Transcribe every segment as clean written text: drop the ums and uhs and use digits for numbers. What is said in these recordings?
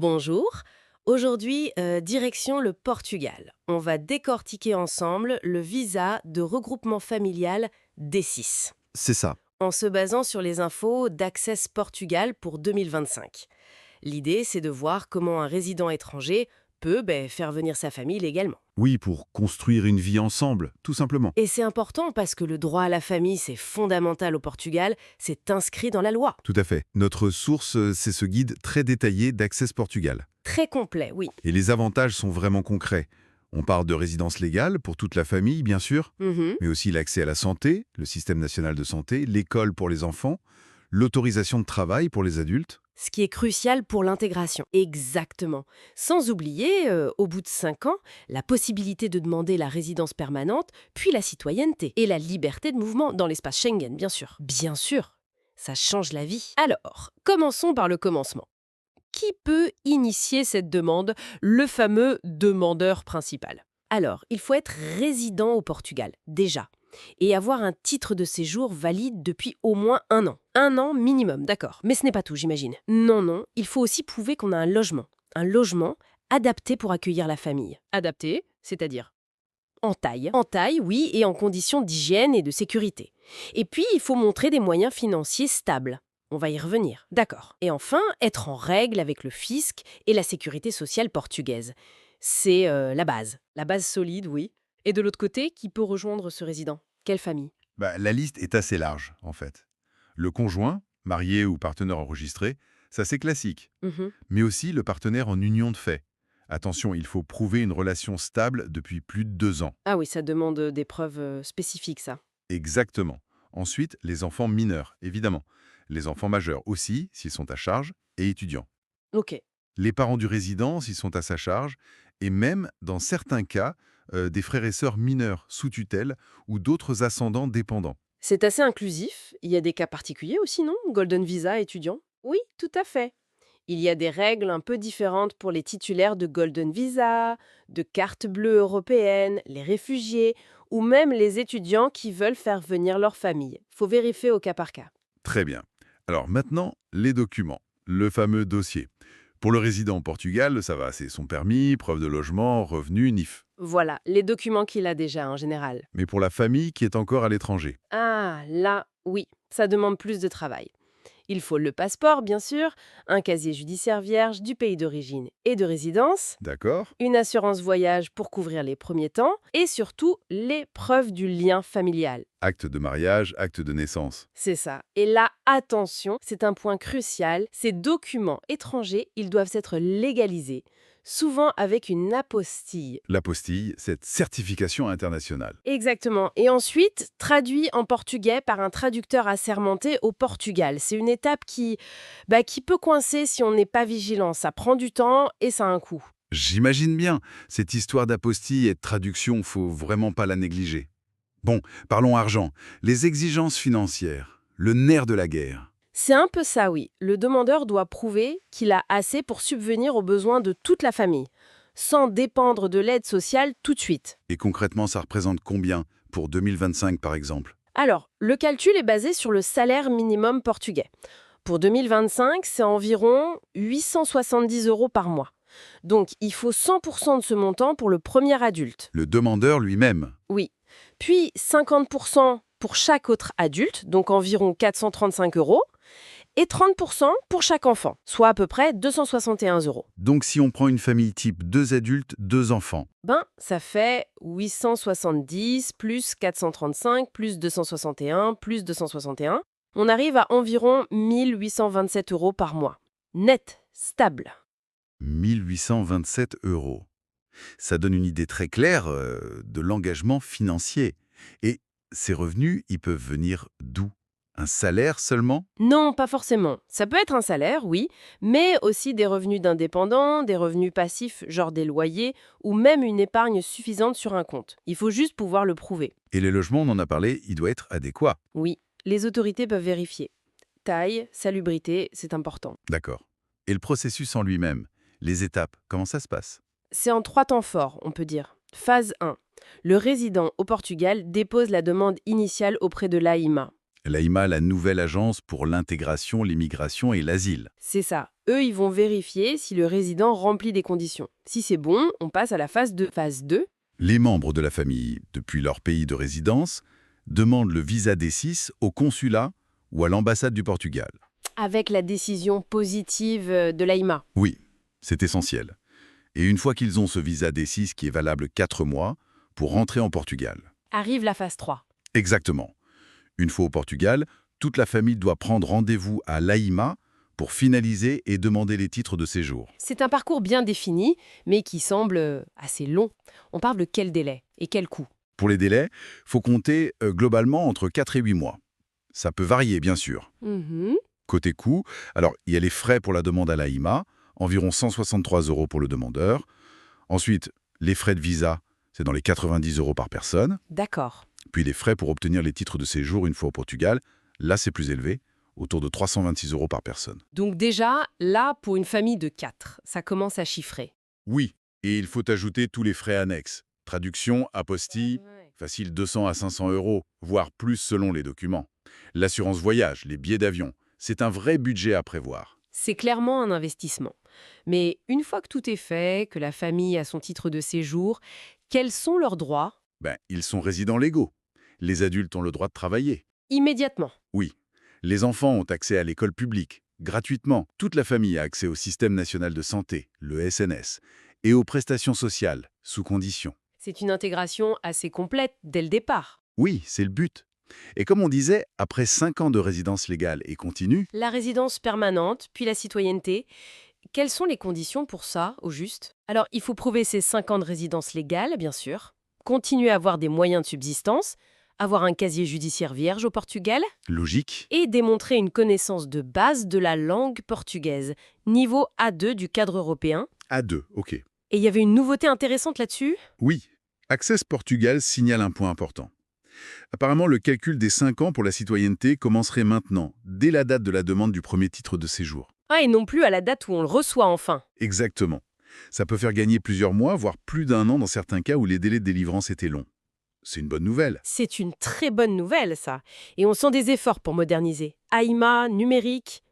Bonjour. Aujourd'hui, direction le Portugal. On va décortiquer ensemble le visa de regroupement familial D6, C'est ça. en se basant sur les infos d'Access Portugal pour 2025. L'idée, c'est de voir comment un résident étranger peut faire venir sa famille légalement. Oui, pour construire une vie ensemble, tout simplement. Et c'est important parce que le droit à la famille, c'est fondamental au Portugal, c'est inscrit dans la loi. Tout à fait. Notre source, c'est ce guide très détaillé d'Access Portugal. Très complet, oui. Et les avantages sont vraiment concrets. On parle de résidence légale pour toute la famille, bien sûr, Mhm. mais aussi l'accès à la santé, le système national de santé, l'école pour les enfants, l'autorisation de travail pour les adultes. Ce qui est crucial pour l'intégration. Exactement. Sans oublier, au bout de 5 ans, la possibilité de demander la résidence permanente, puis la citoyenneté et la liberté de mouvement dans l'espace Schengen, bien sûr. Bien sûr, ça change la vie. Alors, commençons par le commencement. Qui peut initier cette demande, le fameux demandeur principal? Alors, il faut être résident au Portugal, déjà, et avoir un titre de séjour valide depuis au moins 1 an. 1 an minimum, d'accord. Mais ce n'est pas tout, j'imagine. Non, non, il faut aussi prouver qu'on a un logement. Un logement adapté pour accueillir la famille. Adapté, c'est-à-dire en taille. En taille, oui, et en conditions d'hygiène et de sécurité. Et puis, il faut montrer des moyens financiers stables. On va y revenir. D'accord. Et enfin, être en règle avec le fisc et la sécurité sociale portugaise. C'est la base. La base solide, oui. Et de l'autre côté, qui peut rejoindre ce résident? Quelle famille? La liste est assez large, en fait. Le conjoint, marié ou partenaire enregistré, ça c'est classique. Mhm. Mais aussi le partenaire en union de fait. Attention, il faut prouver une relation stable depuis plus de 2 ans. Ah oui, ça demande des preuves spécifiques, ça. Exactement. Ensuite, les enfants mineurs, évidemment. Les enfants majeurs aussi, s'ils sont à charge, et étudiants. Ok. Les parents du résident, s'ils sont à sa charge, et même, dans certains cas, des frères et sœurs mineurs sous tutelle ou d'autres ascendants dépendants. C'est assez inclusif. Il y a des cas particuliers aussi, non? Golden Visa étudiant? Oui, tout à fait. Il y a des règles un peu différentes pour les titulaires de Golden Visa, de carte bleue européenne, les réfugiés ou même les étudiants qui veulent faire venir leur famille. Faut vérifier au cas par cas. Très bien. Alors maintenant, les documents. Le fameux dossier. Pour le résident au Portugal, ça va, c'est son permis, preuve de logement, revenu, NIF. Voilà, les documents qu'il a déjà en général. Mais pour la famille qui est encore à l'étranger. Ah, là, oui, ça demande plus de travail. Il faut le passeport, bien sûr, un casier judiciaire vierge du pays d'origine et de résidence, D'accord? une assurance voyage pour couvrir les premiers temps et surtout les preuves du lien familial. Acte de mariage, acte de naissance. C'est ça. Et là, attention, c'est un point crucial, ces documents étrangers, ils doivent être légalisés, souvent avec une apostille. L'apostille, cette certification internationale. Exactement. Et ensuite, traduit en portugais par un traducteur assermenté au Portugal. C'est une étape qui peut coincer si on n'est pas vigilant. Ça prend du temps et ça a un coût. J'imagine bien. Cette histoire d'apostille et de traduction, faut vraiment pas la négliger. Bon, parlons argent. Les exigences financières. Le nerf de la guerre. C'est un peu ça, oui. Le demandeur doit prouver qu'il a assez pour subvenir aux besoins de toute la famille, sans dépendre de l'aide sociale tout de suite. Et concrètement, ça représente combien pour 2025, par exemple? Alors, le calcul est basé sur le salaire minimum portugais. Pour 2025, c'est environ 870 € par mois. Donc, il faut 100% de ce montant pour le premier adulte. Le demandeur lui-même. Oui. Puis 50% pour chaque autre adulte, donc environ 435 €, et 30% pour chaque enfant, soit à peu près 261 €. Donc si on prend une famille type 2 adultes, 2 enfants, Ça fait 870 plus 435 plus 261 plus 261. On arrive à environ 1827 € par mois. Net, stable. 1827 euros. Ça donne une idée très claire de l'engagement financier. Et ces revenus, ils peuvent venir d'où? Un salaire seulement? Non, pas forcément. Ça peut être un salaire, oui, mais aussi des revenus d'indépendants, des revenus passifs, genre des loyers, ou même une épargne suffisante sur un compte. Il faut juste pouvoir le prouver. Et les logements, on en a parlé, il doit être adéquat. Oui, les autorités peuvent vérifier. Taille, salubrité, c'est important. D'accord. Et le processus en lui-même, les étapes, comment ça se passe? C'est en 3 temps forts, on peut dire. Phase 1. Le résident au Portugal dépose la demande initiale auprès de l'AIMA. l'AIMA, la nouvelle agence pour l'intégration, l'immigration et l'asile. C'est ça. Eux, ils vont vérifier si le résident remplit des conditions. Si c'est bon, on passe à la phase 2. Phase 2, Les membres de la famille, depuis leur pays de résidence, demandent le visa D6 au consulat ou à l'ambassade du Portugal. avec la décision positive de l'AIMA. Oui, c'est essentiel. Et une fois qu'ils ont ce visa D6 qui est valable 4 mois, pour rentrer en Portugal. Arrive la phase 3. Exactement. Une fois au Portugal, toute la famille doit prendre rendez-vous à l'AIMA pour finaliser et demander les titres de séjour. C'est un parcours bien défini, mais qui semble assez long. On parle de quel délai et quel coût? Pour les délais, faut compter globalement entre 4 et 8 mois. Ça peut varier, bien sûr. Mhm. Côté coût, alors il y a les frais pour la demande à l'AIMA, environ 163 € pour le demandeur. Ensuite, les frais de visa, c'est dans les 90 € par personne. D'accord. Puis les frais pour obtenir les titres de séjour une fois au Portugal, là c'est plus élevé, autour de 326 € par personne. Donc déjà, là, pour une famille de 4, ça commence à chiffrer. Oui, et il faut ajouter tous les frais annexes. Traduction, apostille, facile 200 à 500 €, voire plus selon les documents. L'assurance voyage, les billets d'avion, c'est un vrai budget à prévoir. C'est clairement un investissement. Mais une fois que tout est fait, que la famille a son titre de séjour, quels sont leurs droits? Ils sont résidents légaux. Les adultes ont le droit de travailler. Immédiatement. Oui. Les enfants ont accès à l'école publique, gratuitement. Toute la famille a accès au système national de santé, le SNS, et aux prestations sociales, sous conditions. C'est une intégration assez complète dès le départ. Oui, c'est le but. Et comme on disait, après 5 ans de résidence légale et continue, La résidence permanente, puis la citoyenneté. Quelles sont les conditions pour ça, au juste? Alors, il faut prouver ces 5 ans de résidence légale, bien sûr, continuer à avoir des moyens de subsistance, avoir un casier judiciaire vierge au Portugal, logique, et démontrer une connaissance de base de la langue portugaise, niveau A2 du cadre européen. A2, ok. Et il y avait une nouveauté intéressante là-dessus? Oui, Access Portugal signale un point important. Apparemment, le calcul des 5 ans pour la citoyenneté commencerait maintenant, dès la date de la demande du premier titre de séjour. Ah, et non plus à la date où on le reçoit enfin. Exactement. Ça peut faire gagner plusieurs mois, voire plus d'un an dans certains cas où les délais de délivrance étaient longs. C'est une bonne nouvelle. C'est une très bonne nouvelle, ça. Et on sent des efforts pour moderniser. AIMA, numérique.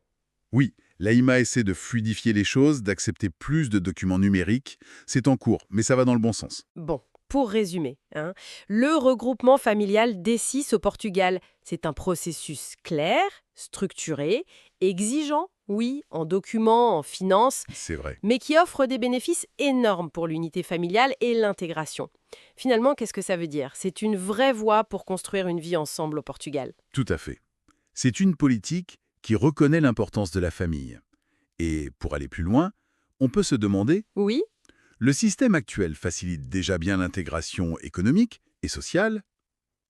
Oui, l'AIMA essaie de fluidifier les choses, d'accepter plus de documents numériques. C'est en cours, mais ça va dans le bon sens. Bon, pour résumer, le regroupement familial D6 au Portugal, c'est un processus clair, structuré, exigeant, oui, en documents, en finances, C'est vrai. mais qui offre des bénéfices énormes pour l'unité familiale et l'intégration. Finalement, qu'est-ce que ça veut dire? C'est une vraie voie pour construire une vie ensemble au Portugal. Tout à fait. C'est une politique qui reconnaît l'importance de la famille. Et pour aller plus loin, on peut se demander, Oui? le système actuel facilite déjà bien l'intégration économique et sociale,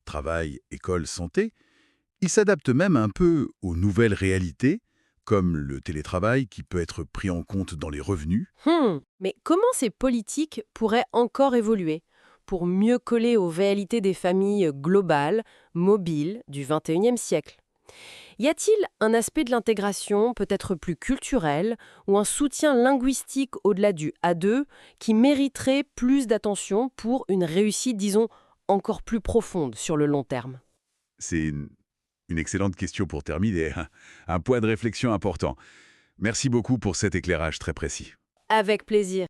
travail, école, santé. Il s'adapte même un peu aux nouvelles réalités, comme le télétravail qui peut être pris en compte dans les revenus. Mais comment ces politiques pourraient encore évoluer pour mieux coller aux réalités des familles globales, mobiles du XXIe siècle? Y a-t-il un aspect de l'intégration peut-être plus culturel ou un soutien linguistique au-delà du A2 qui mériterait plus d'attention pour une réussite, disons, encore plus profonde sur le long terme? C'est une excellente question pour terminer, un point de réflexion important. Merci beaucoup pour cet éclairage très précis. Avec plaisir.